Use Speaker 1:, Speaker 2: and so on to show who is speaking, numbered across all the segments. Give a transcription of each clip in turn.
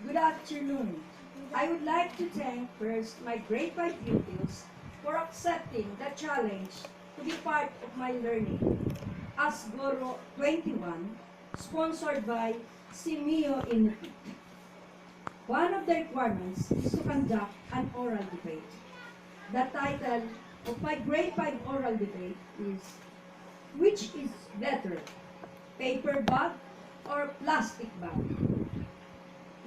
Speaker 1: Good afternoon. I would like to thank first my grade 5 pupils for accepting the challenge to be part of my learning as GURO21, sponsored by SEAMEO in. One of the requirements is to conduct an oral debate. The title of my grade 5 oral debate is, which is better, paper bag or plastic bag?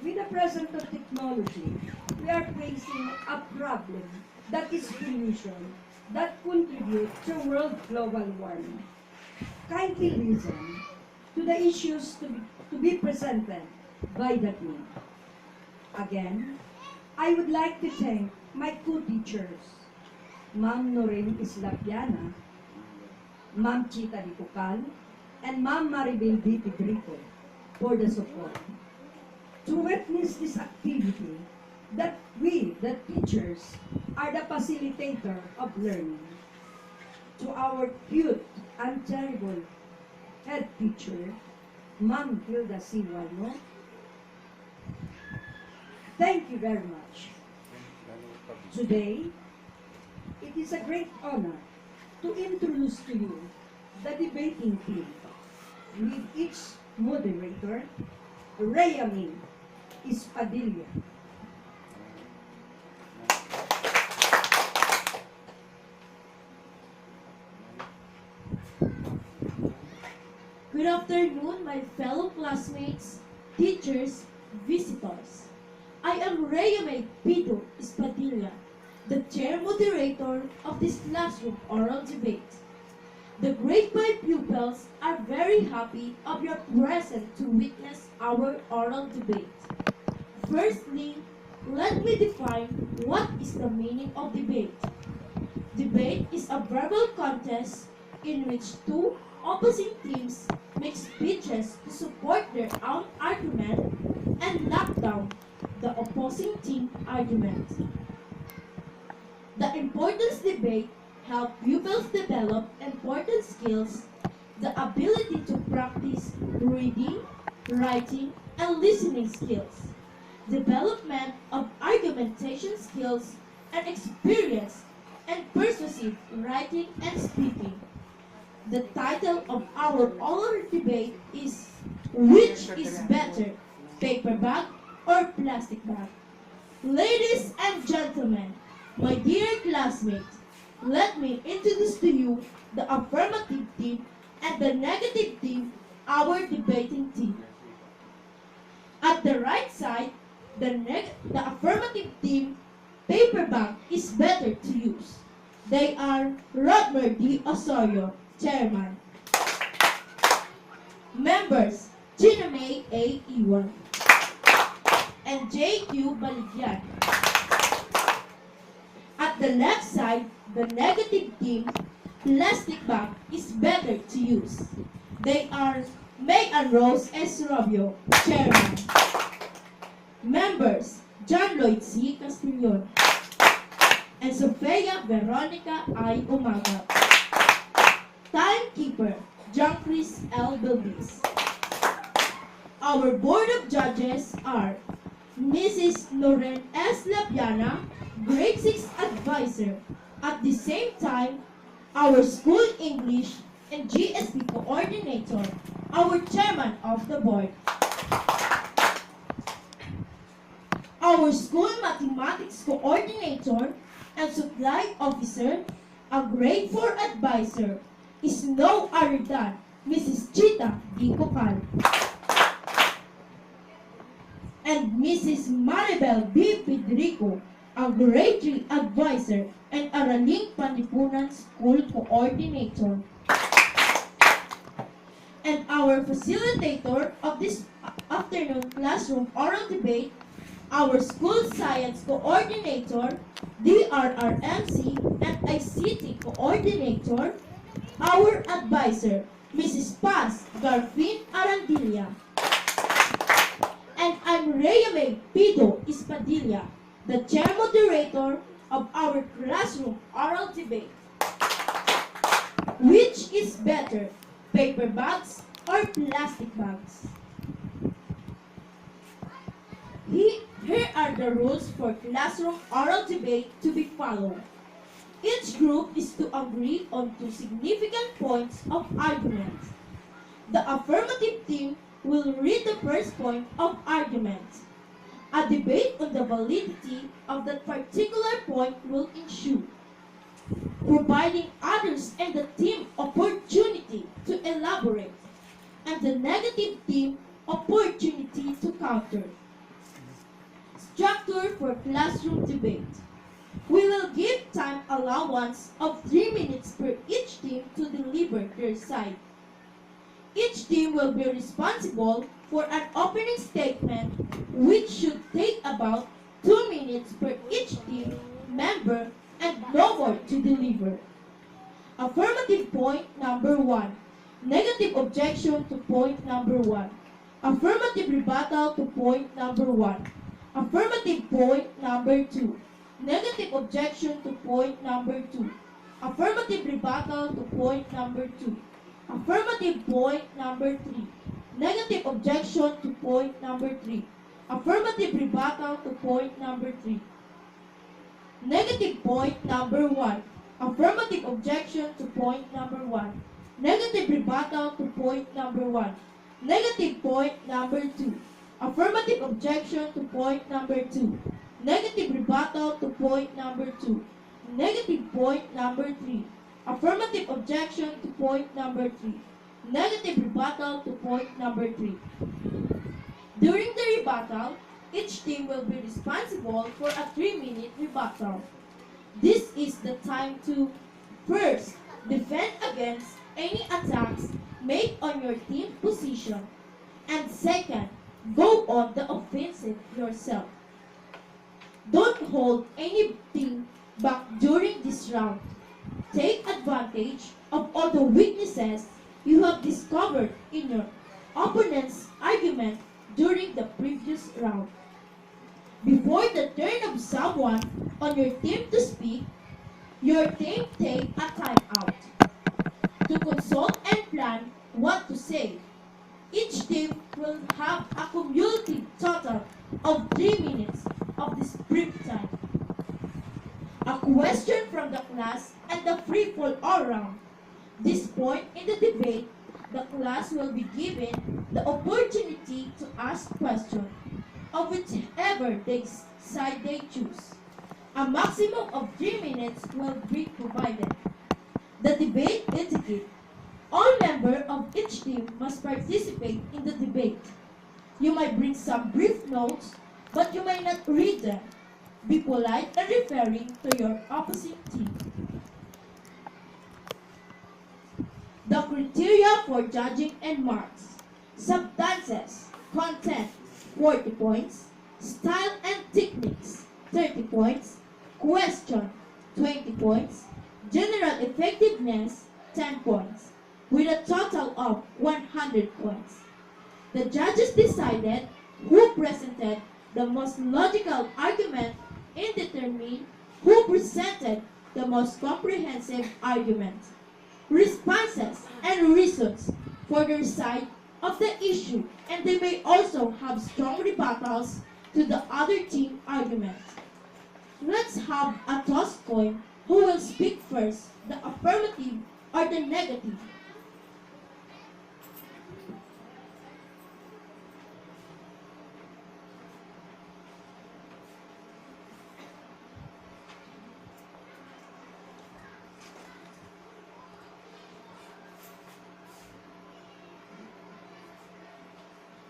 Speaker 1: With the present of technology, we are facing a problem that is pollution that contribute to world global warming. Kindly listen to the issues to be presented by the team. Again, I would like to thank my co-teachers, Ma'am Noreen Islapiana, Ma'am Chita Dipukal, and Ma'am Maribel D. Pedrico for the support. To witness this activity, that we, the teachers, are the facilitator of learning. To our cute and terrible head teacher, Ma'am Hilda C. Wano, thank you very much. Today, it is a great honor to introduce to you the debating team with each moderator, Rayamin Espadilla.
Speaker 2: Good afternoon, my fellow classmates, teachers, visitors. I am Reyame Pido Espadilla, the chair moderator of this classroom oral debate. The grade 5 pupils are very happy of your presence to witness our oral debate. Firstly, let me define what is the meaning of debate. Debate is a verbal contest in which two opposing teams make speeches to support their own argument and knock down the opposing team argument. The importance debate help pupils develop important skills, the ability to practice reading, writing, and listening skills, development of argumentation skills, and experience and persuasive writing and speaking. The title of our oral debate is, which is better, paper bag or plastic bag? Ladies and gentlemen, my dear classmates, let me introduce to you the affirmative team and the negative team, our debating team. At the right side, the affirmative team, paper bag is better to use. They are Rodmer D. Osorio, Chairman. Members, Gina May A. Iwan and J.Q. Baligyan. At the left side, the negative team, plastic bag is better to use. They are May and Rose S. Robio, Chairman. Members, John Lloyd C. Castillon and Sofia Veronica I. Umaga. Timekeeper, John Chris L. Bilbis. Our Board of Judges are Mrs. Loren S. Lapiana, Grade 6 Advisor. At the same time, our School English and GSP Coordinator, our Chairman of the Board. Our School Mathematics Coordinator and Supply Officer, a Grade 4 Advisor, is no other than Mrs. Chita D. Cocal and Mrs. Maribel B. Pedrico, a Grade 3 Advisor and Araling Panlipunan School Coordinator. And our facilitator of this afternoon classroom oral debate, our School Science Coordinator, DRRMC and ICT Coordinator, our advisor, Mrs. Paz Garfin Arandilla. And I'm Reyame Pido Espadilla, the chair moderator of our classroom oral debate. Which is better, paper bags or plastic bags? Here are the rules for classroom oral debate to be followed. Each group is to agree on two significant points of argument. The affirmative team will read the first point of argument. A debate on the validity of that particular point will ensue, providing others and the team opportunity to elaborate, and the negative team opportunity to counter. Structure for classroom debate. We will give time allowance of 3 minutes per each team to deliver their side. Each team will be responsible for an opening statement which should take about 2 minutes per each team member and no more to deliver. Affirmative point number 1. Negative objection to point number 1. Affirmative rebuttal to point number 1. Affirmative point number 2. Negative objection to point number 2. Affirmative rebuttal to point number 2. Affirmative point number 3. Negative objection to point number 3. Affirmative rebuttal to point number 3. Negative point number 1. Affirmative objection to point number 1. Negative rebuttal to point number 1. Negative point number 2. Affirmative objection to point number 2. Negative rebuttal to point number 2. Negative point number 3. Affirmative objection to point number 3. Negative rebuttal to point number 3. During the rebuttal, each team will be responsible for a 3-minute rebuttal. This is the time to first defend against any attacks made on your team position, and second, go on the offensive yourself. Don't hold anything back during this round. Take advantage of all the weaknesses you have discovered in your opponent's argument during the previous round. Before the turn of someone on your team to speak, your team take a time out to consult and plan what to say. Each team will have a cumulative total of 3 minutes of this brief time. A question from the class and the free fall all round. This point in the debate, the class will be given the opportunity to ask questions of whichever side they choose. A maximum of 3 minutes will be provided. The debate etiquette. All members of each team must participate in the debate. You might bring some brief notes, but you may not read them. Be polite and referring to your opposing team. The criteria for judging and marks. Substances, content, 40 points. Style and techniques, 30 points. Question, 20 points. General effectiveness, 10 points, with a total of 100 points. The judges decided who presented the most logical argument and determined who presented the most comprehensive argument. Responses and reasons for their side of the issue, and they may also have strong rebuttals to the other team argument. Let's have a toss coin. Who will speak first, the affirmative or the negative?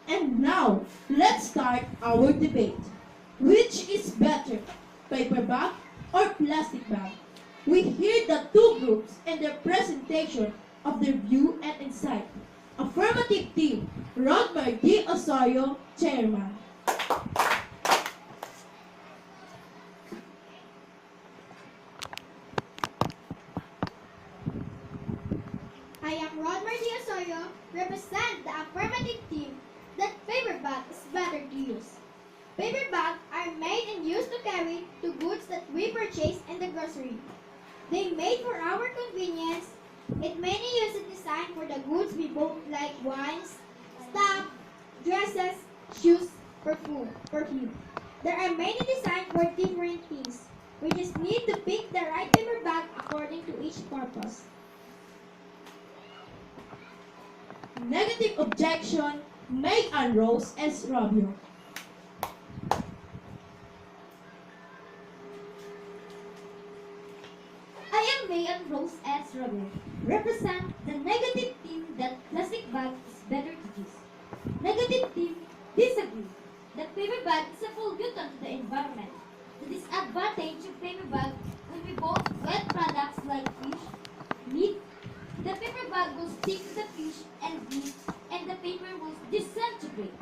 Speaker 2: And now, let's start our debate. Which is better, paper bag or plastic bag? We hear the two groups and their presentation of their view and insight. Affirmative team, Rodmer D. Osorio, Chairman.
Speaker 3: I am Rodmer D. Osorio, represent the affirmative team that paper bag is better to use. Paper bags are made and used to carry the goods that we purchase in the grocery. They made for our convenience. It mainly uses design for the goods we bought like wines, stuff, dresses, shoes, perfume. There are many designs for different things. We just need to pick the right paper bag according to each purpose.
Speaker 2: Negative objection, May and Rose S. Romeo.
Speaker 3: I am May and Rose S. Romeo. Represent the negative team that plastic bag is better to use. Negative team disagree that paper bag is a pollutant to the environment. The disadvantage of paper bag will be both wet products like fish, meat. The paper bag will stick to the fish and meat, and the paper will disintegrate.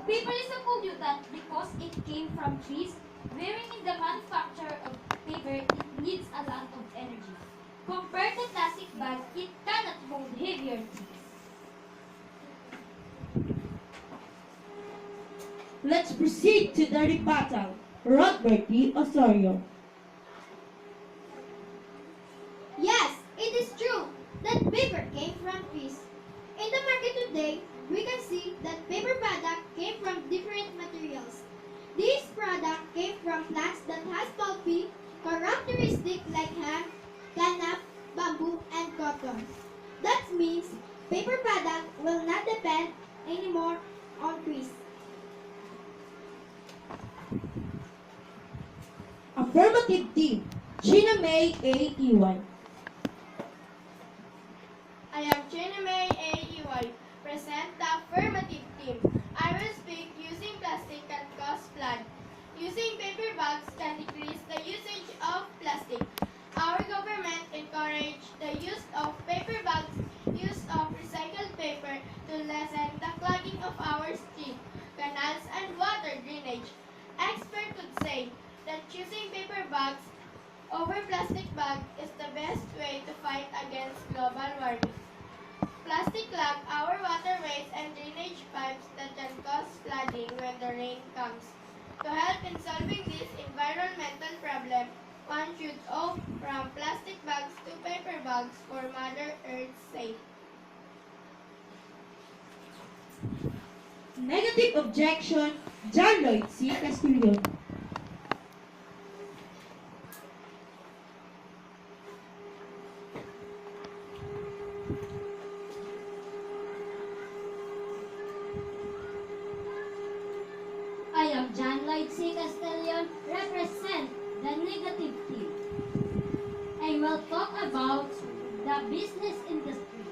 Speaker 3: Paper is a pollutant because it came from trees, wherein in the manufacture of paper it needs a lot of energy. Compared to plastic bag, it cannot hold heavier things.
Speaker 2: Let's proceed to the rebuttal. Robert P. Osorio.
Speaker 3: Yes, it is true that paper came from trees. In the market today, we can see that paper product came from different materials. This product came from plants that has pulpy characteristics like hemp, canap, bamboo, and cotton. That means paper product will not depend anymore on trees.
Speaker 2: Affirmative team, Gina May A. Iwan.
Speaker 4: I am Chinamay AEY. Present the affirmative team. I will speak using plastic can cause flood. Using paper bags can decrease the usage of plastic. Our government encouraged the use of paper bags, use of recycled paper to lessen the clogging of our streets, canals, and water drainage. Experts could say that choosing paper bags over plastic bag is the best way to fight against global warming. Plastic clog our waterways and drainage pipes that can cause flooding when the rain comes. To help in solving this environmental problem, one should opt from plastic bags to paper bags for Mother Earth's sake.
Speaker 2: Negative objection, John Lloyd C. Castillo.
Speaker 3: I am John Lloyd C. Castellon, represent the negative team. I will talk about the business industry.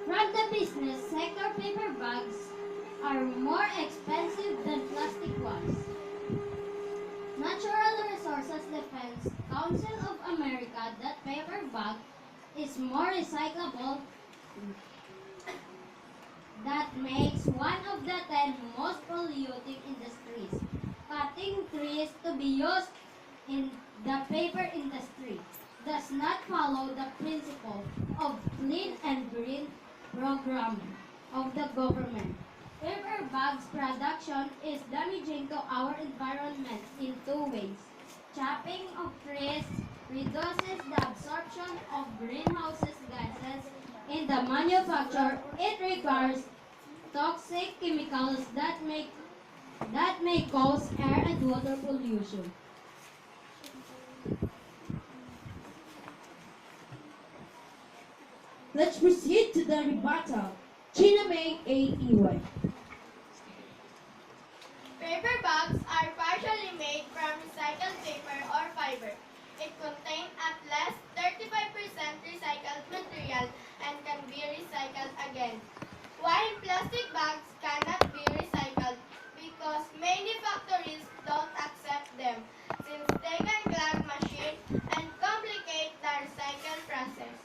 Speaker 3: From the business sector, paper bags are more expensive than plastic ones. Natural Resources Defense Council of America that paper bag is more recyclable. That makes one of the 10 most polluting industries. Cutting trees to be used in the paper industry does not follow the principle of clean and green programming of the government. Paper bags production is damaging to our environment in two ways. Chopping of trees reduces the absorption of greenhouse gases in the manufacture. It requires toxic chemicals that may cause air and water pollution.
Speaker 2: Let's proceed to the rebuttal. Gina May A. Iwan.
Speaker 4: Paper bags are partially made from recycled paper or fiber. It contains at least 35% recycled material and can be recycled again. While plastic bags cannot be recycled because many factories don't accept them since they can clog machines and complicate the recycle process.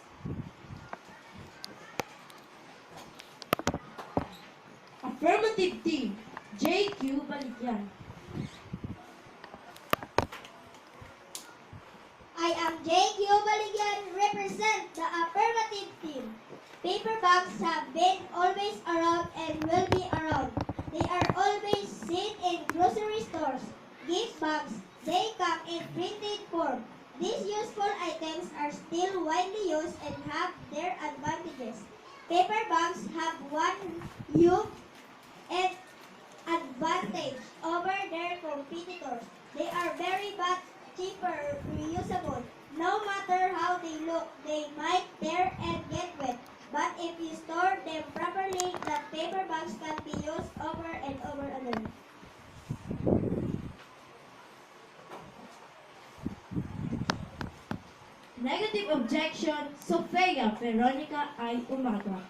Speaker 2: Affirmative team, J.Q. Baligyan.
Speaker 3: I am J.Q. Baligyan, represent the affirmative team. Paper bags have been always around and will be around. They are always seen in grocery stores, gift bags. They come in printed form. These useful items are still widely used and have their advantages. Paper bags have one huge and advantage competitors. They are very but cheaper, reusable. No matter how they look, they might tear and get wet. But if you store them properly, the paper bags can be used over and over again.
Speaker 2: Negative objection, Sofia Veronica I. Umaga.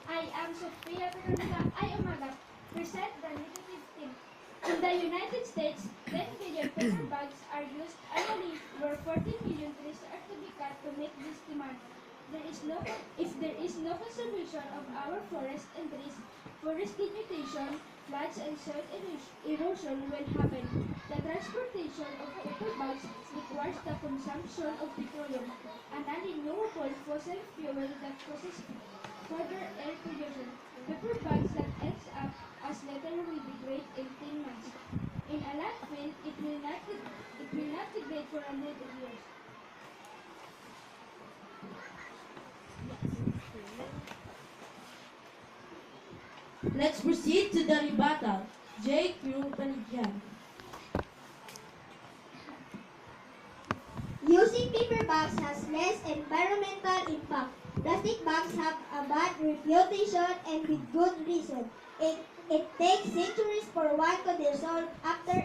Speaker 5: I am Sophia Veronica I. Umaga, present the negative team. In the United States, 10 million paper bags are used annually, where 14 million trees are to be cut to meet this demand. If there is no conservation of our forests and trees, forest degradation, floods, and soil erosion will happen. The transportation of paper bags requires the consumption of petroleum, a non-renewable fossil fuel that causes further air pollution. Paper bags that ends up as litter will degrade in 10 months. In a landfill, it will not degrade for 100 years.
Speaker 2: Let's proceed to the rebuttal. J. Q. Baligyan.
Speaker 3: Using paper bags has less environmental impact. Plastic bags have a bad reputation and with good reason. It takes centuries for one to dissolve after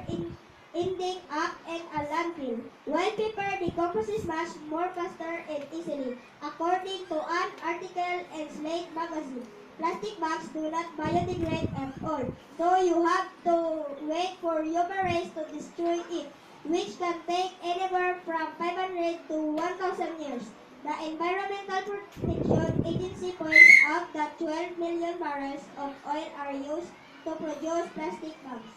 Speaker 3: ending up in a landfill, while paper decomposes much more faster and easily, according to an article in Slate magazine. Plastic bags do not biodegrade at all, so you have to wait for humans to destroy it, which can take anywhere from 500 to 1,000 years. The Environmental Protection Agency points out that 12 million barrels of oil are used to produce plastic bags.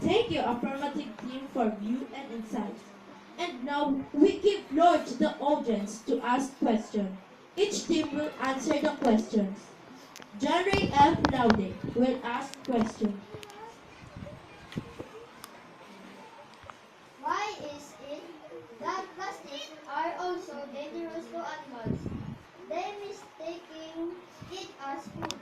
Speaker 2: Thank you, affirmative team, for view and insights. And now, we give floor to the audience to ask questions. Each team will answer the questions. John Ray F. Laude will ask questions.
Speaker 3: Why is it that plastics are also dangerous to animals? They mistaking it as food.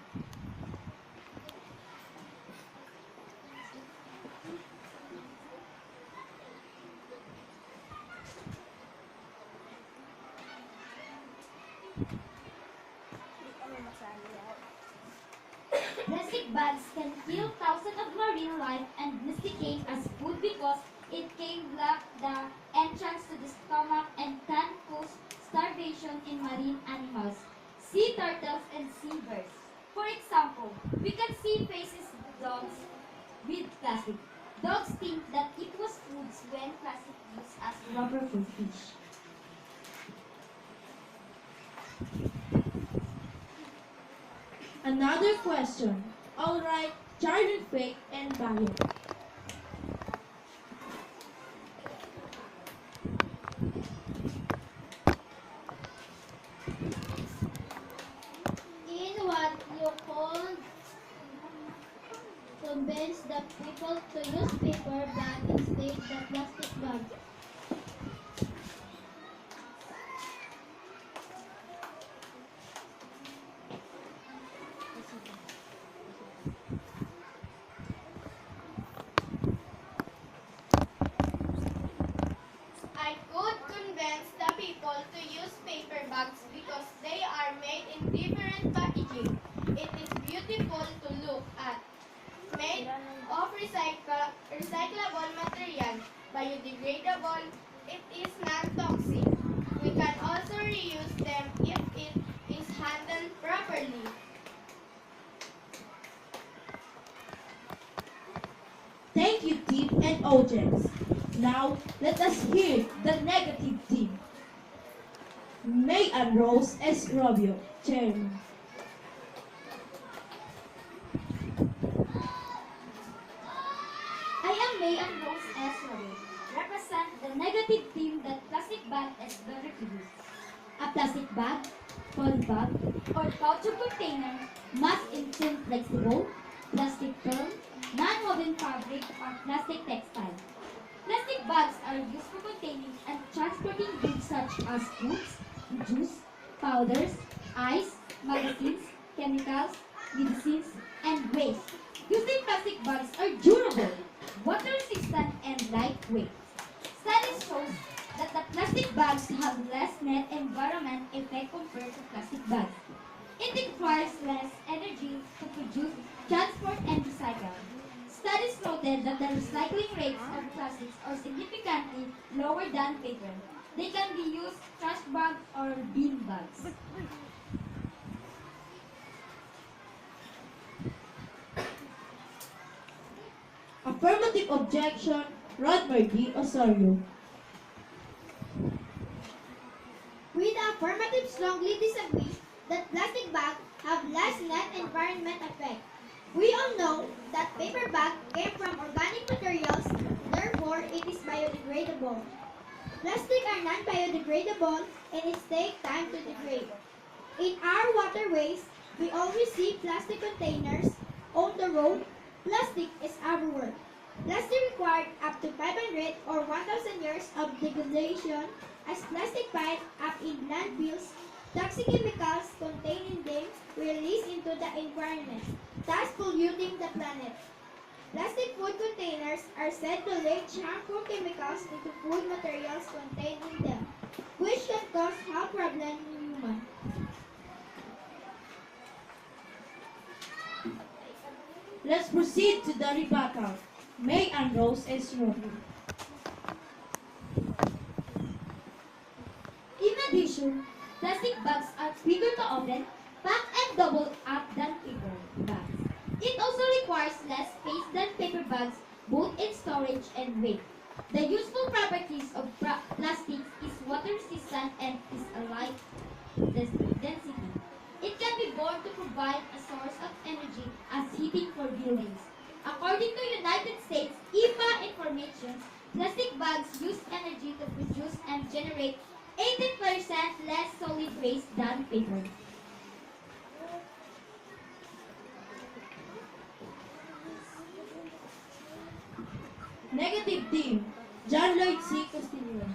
Speaker 6: Plastic bags can kill thousands of marine life and mislead as food because it can block the entrance to the stomach and can cause starvation in marine animals, sea turtles, and seabirds. For example, we can see faces of dogs with plastic. Dogs think that it was foods when plastic used as rubber for fish.
Speaker 2: Another question. All right, Charlie, Fake, and Bayo.
Speaker 3: In what you call convince the people to use paper bag instead the plastic bag.
Speaker 4: I could convince the people to use paper bags because they are made in different packaging. It is beautiful to look at. Made of recyclable material, biodegradable, it is non-toxic. We can also reuse them if it is handled properly.
Speaker 2: Thank you, team and audience. Now, let us hear the negative team. May and Rose S. Robio, Chairman.
Speaker 6: I am May and Rose S. Rowe, represent the negative team that plastic bag is better to use. A plastic bag, poly bag, or culture container must include flexible, plastic film, non-woven fabric, or plastic textile. Plastic bags are used for containing and transporting goods such as fruits, juice, powders, ice, magazines, chemicals, medicines, and waste. Using plastic bags are durable, water resistant, and lightweight. Studies shows that the plastic bags have less net environment effect compared to plastic bags. It requires less energy to produce, transport, and recycle. Studies noted that the recycling rates of plastics are significantly lower than paper. They can be used trash bags or bin bags.
Speaker 2: Affirmative objection, Rodmer D. Osorio.
Speaker 3: We the affirmative strongly disagree that plastic bags have less net environment effect. We all know that paper bag came from organic materials, therefore it is biodegradable. Plastic are non-biodegradable and it takes time to degrade. In our waterways, we always see plastic containers on the road. Plastic is everywhere. Plastic required up to 500 or 1,000 years of degradation as plastic piles up in landfills. Toxic chemicals contained in them released into the environment, thus polluting the planet. Plastic food containers are said to leak harmful chemicals into food materials contained in them, which can cause health problems in humans.
Speaker 2: Let's proceed to the rebuttal. May and Rose S. Roby.
Speaker 6: In addition, plastic bags are quicker to open, pack, and double up than paper bags. It also requires less space than paper bags, both in storage and weight. The useful properties of plastics is water resistant and is a light density. It can be borne to provide a source of energy as heating for buildings. According to United States EPA information, plastic bags use energy to produce and generate 18% less solid waste than paper.
Speaker 2: Negative team, John Lloyd C. Castillo.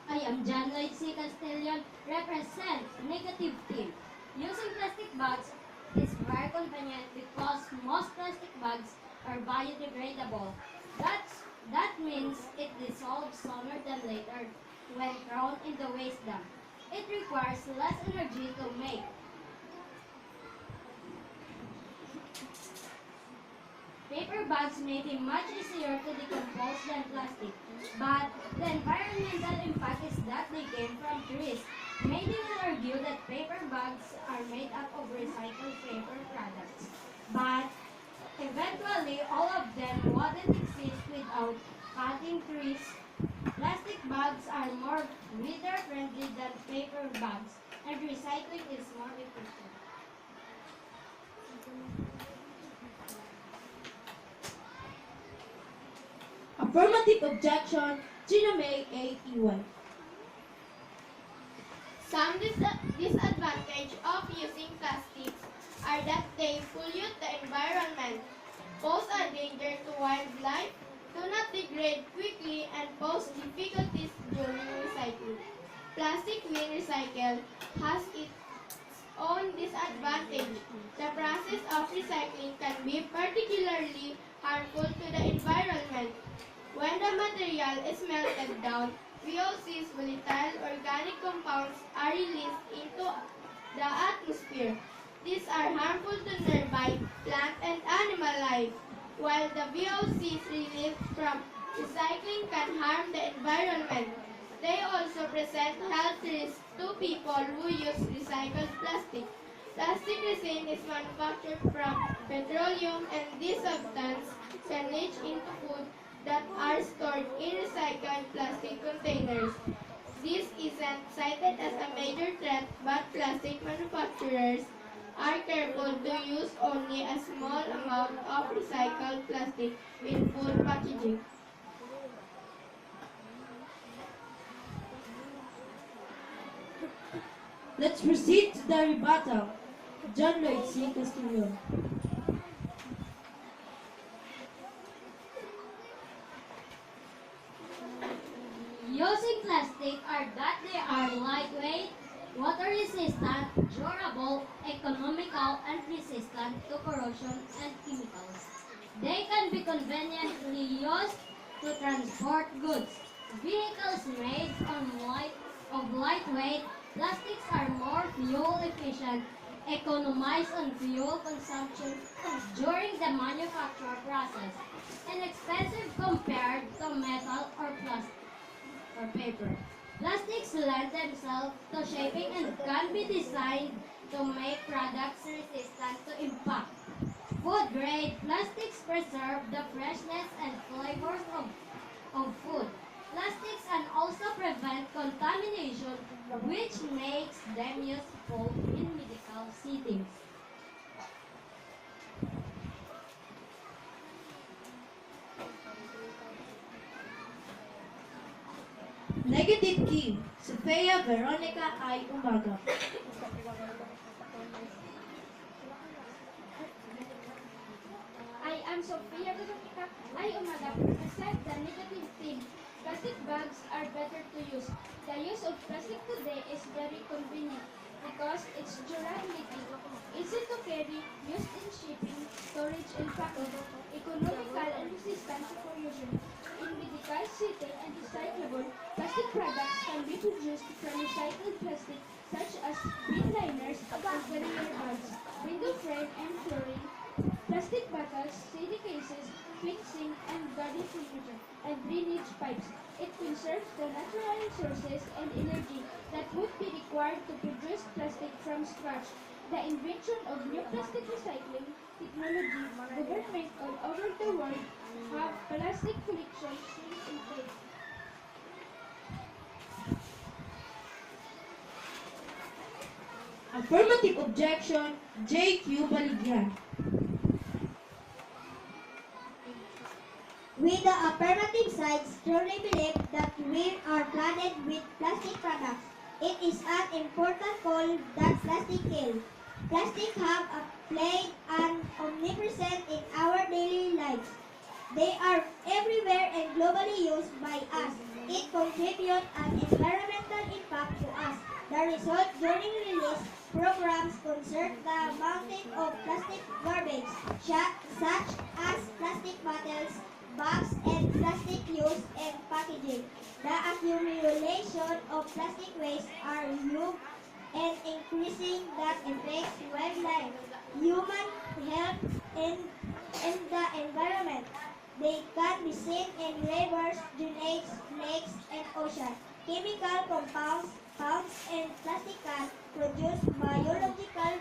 Speaker 5: I am John Lloyd C. Castellon, represent negative team. Using plastic bags is very convenient because most plastic bags are biodegradable. That means it dissolves sooner than later when thrown in the waste dump. It requires less energy to make. Paper bags may be much easier to decompose than plastic, but the environmental impact is that they came from trees. Many will argue that paper bags are made up of recycled paper products, but eventually all of them wouldn't exist without cutting trees. Plastic bags are more reader-friendly than paper bags, and recycling is more efficient.
Speaker 2: Affirmative objection, Gina May A. Iwan.
Speaker 4: Some disadvantage of using plastics are that they pollute the environment, pose a danger to wildlife, do not degrade quickly, and pose difficulties during recycling. Plastic when recycled has its own disadvantage. The process of recycling can be particularly harmful to the environment. When the material is melted down, VOCs, volatile organic compounds, are released into the atmosphere. These are harmful to nearby plant and animal life, while the VOCs released from recycling can harm the environment. They also present health risks to people who use recycled plastic. Plastic resin is manufactured from petroleum, and this substance can leach into food that are stored stored in recycled plastic containers. This isn't cited as a major threat, but plastic manufacturers are careful to use only a small amount of recycled plastic in food packaging.
Speaker 2: Let's proceed to the rebuttal. John Lloyd C. Castillo.
Speaker 6: Using plastic are that they are lightweight, water resistant, durable, economical, and resistant to corrosion and chemicals. They can be conveniently used to transport goods. Vehicles made of lightweight plastics are more fuel efficient, economize on fuel consumption during the manufacture process, and expensive compared to metal or plastic or paper. Plastics lend themselves to shaping and can be designed to make products resistant to impact. Food grade plastics preserve the freshness and flavors of food. Plastics can also prevent contamination, which makes them useful in medical settings.
Speaker 2: Negative key. Sophia Veronica I. Umaga.
Speaker 5: I am Sophia Veronica. I umaga present the negative thing. Plastic bags are better to use. The use of plastic today is very convenient because its durability, easy to carry, used in shipping, storage, and packing, economical and resistant to corrosion. In medical setting and recyclable, plastic products can be produced from recycled plastic such as bin liners and carrier bags, window frame and flooring, plastic bottles, CD cases, fixing and garden furniture, and drainage pipes. It conserves the natural resources and energy that would be required to produce plastic from scratch. The invention of new plastic recycling technology, government all over the world have plastic collection since in place.
Speaker 2: Affirmative objection. J.Q. Baligyan.
Speaker 3: We, the affirmative side, strongly believe that we are flooded with plastic products. It is an important call that plastic kills. Plastic have played an omnipresent in our daily lives. They are everywhere and globally used by us. It contributes an environmental impact to us. The result during release programs concern the mounting of plastic garbage, such as plastic bottles, bags, and plastic use and packaging. The accumulation of plastic waste are huge and increasing that affects wildlife, human health, and the environment. They can be seen in rivers, drainage, lakes, and oceans. Chemical compounds found in plastic can produce biological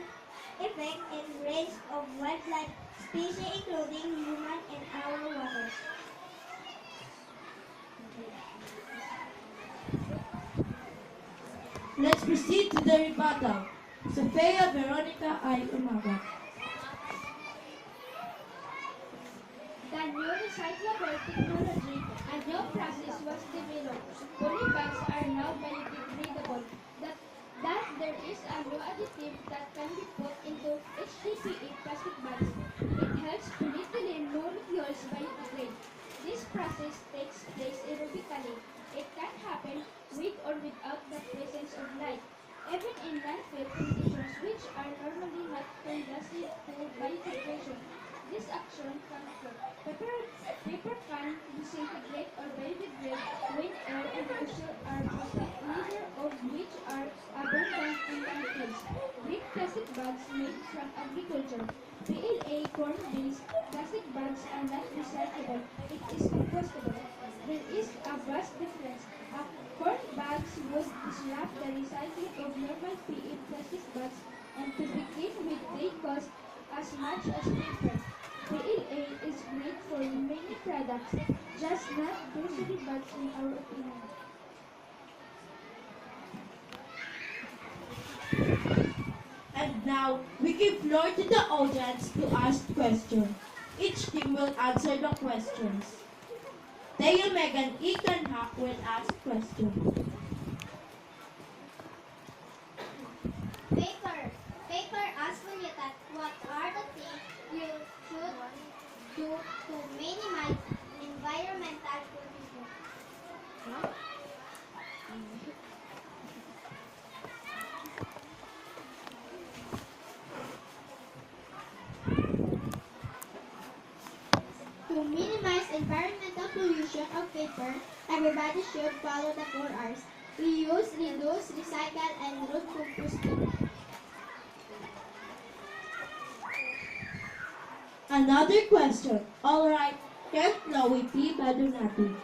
Speaker 3: effect in range of wildlife species including human and our waters.
Speaker 2: Let's proceed to the rebuttal. Sophia Veronica I. Umaga.
Speaker 5: The new recyclable technology and new process was developed. Polybags are now biodegradable. That there is a new additive that can be put into HDPE plastic bags. It helps polyethylene molecules biodegrade. This process takes place aerobically. It can happen with or without the presence of light. Even in landfill conditions which are normally not conducive to biodegradation, this action can occur. Paper can disintegrate or biodegrade when air and ocean are present, neither of which are abundant in landfills. Green plastic bags made from agriculture. PLA corn-based plastic bags are not recyclable. It is compostable. There is a vast difference. Corn bags would disrupt the recycling of normal PE plastic bags, and to begin with, they cost as much as paper. PLA is great for many products. just not necessary bags in our opinion.
Speaker 2: And now, we give floor to the audience to ask questions. Each team will answer the questions. Taya, Megan, Ethan, Hawk will ask questions.
Speaker 3: Paper asks for you that what are the things you should do to minimize environmental pollution? To minimize environmental pollution of paper, everybody should follow the 4 R's. Reuse, reduce, recycle, and root composting.
Speaker 2: Another question. Alright, Kent Chloe P. Badunati.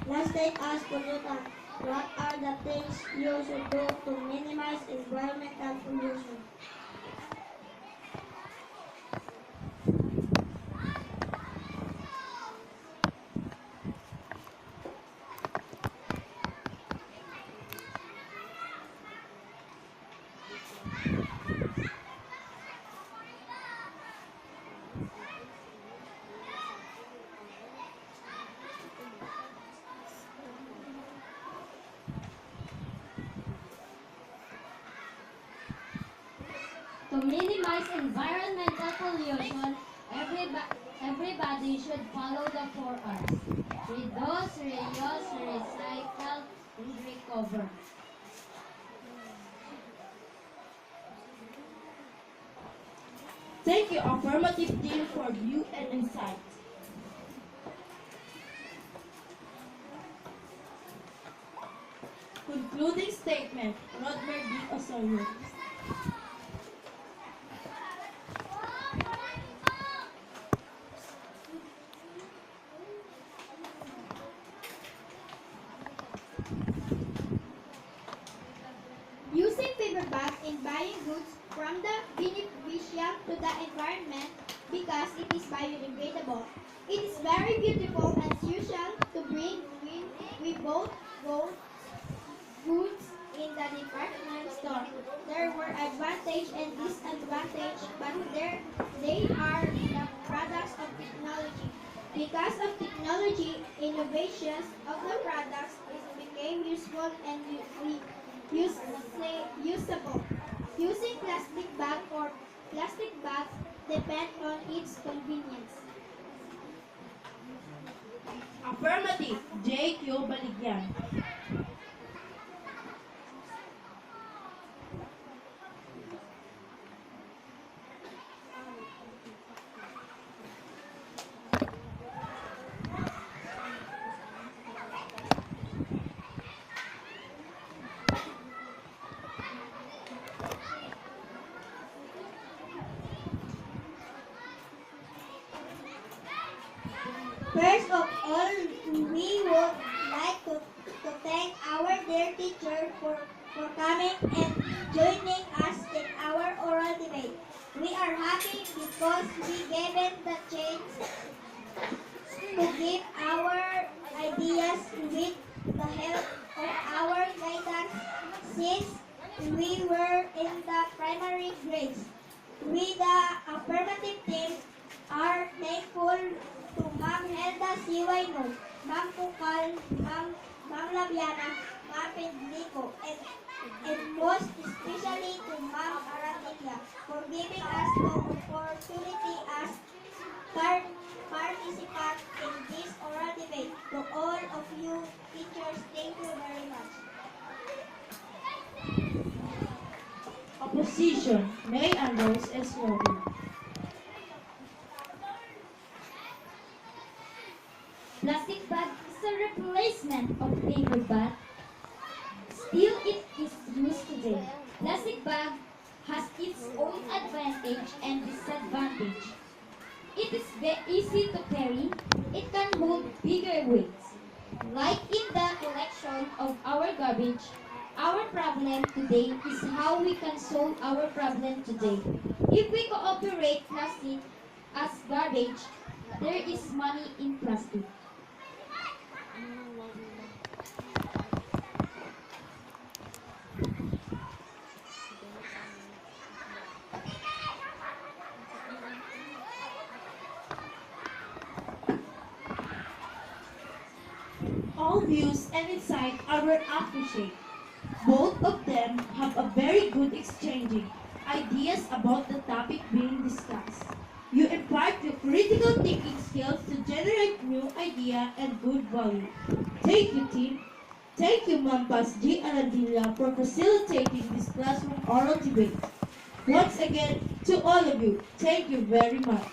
Speaker 3: Let's take us to Newton. What are the things you should do to minimize environmental pollution?
Speaker 6: To minimize environmental pollution, everybody should follow the 4 R's. Reduce, reuse, recycle, and recover.
Speaker 2: Thank you, affirmative team, for view and insight. Concluding statement, Rodmer D. Osorio.
Speaker 3: Using paper bags in buying goods from the beneficial to the environment because it is biodegradable. It is very beautiful and usual to bring we both goods in the department store. There were advantages and disadvantages, but they are the products of technology. Because of technology, innovations of the products became useful and usable. Using plastic bags depend on its convenience.
Speaker 2: Affirmative, J.Q. Baligyan.
Speaker 3: First of all, we would like to thank our dear teacher for coming and joining us in our oral debate. We are happy because we given the chance to give our ideas with the help of our guidance since we were in the primary grades. We, the affirmative team, are thankful to Ma'am Helda Siwayno, Ma'am Kukal, Ma'am Labiana, Ma'am Pedrico, and most especially to Ma'am Arandilla for giving us the opportunity as participants in this oral debate. To all of you teachers, thank you very much.
Speaker 2: Opposition, May and Rose S. Robin.
Speaker 6: Plastic bag is a replacement of paper bag. Still, it is used today. Plastic bag has its own advantage and disadvantage. It is very easy to carry. It can hold bigger weights. Like in the collection of our garbage, our problem today is how we can solve our problem today. If we cooperate plastic as garbage, there is money in plastic.
Speaker 2: All views and insight are well appreciated. Both of them have a very good exchanging ideas about the topic being discussed. You impart your critical thinking skills to generate new idea and good value. Thank you, team. Thank you, Mampas G. Arandilla, for facilitating this classroom oral debate. Once again, to all of you, thank you very much.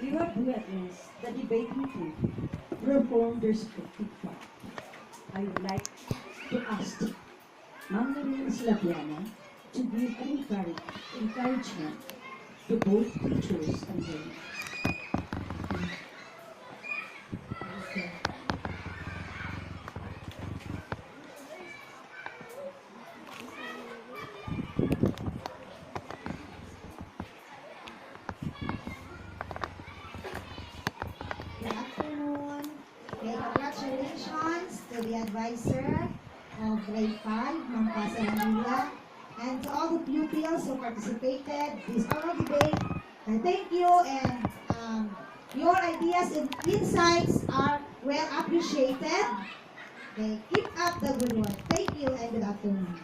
Speaker 1: You have witnessed the debating team perform their respective part. I would like to ask Ma'am Maria Slaviana to give an encouragement to both teachers and them.
Speaker 7: Good afternoon. Okay, congratulations to the advisor of grade 5, Ma'am Arandilla, and to all the pupils who participated in this oral debate. And thank you, and your ideas and insights are well appreciated. Okay, keep up the good work. Thank you and good afternoon.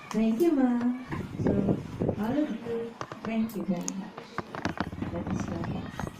Speaker 1: Thank you, ma'am. So, all of you, thank you very much. That is all.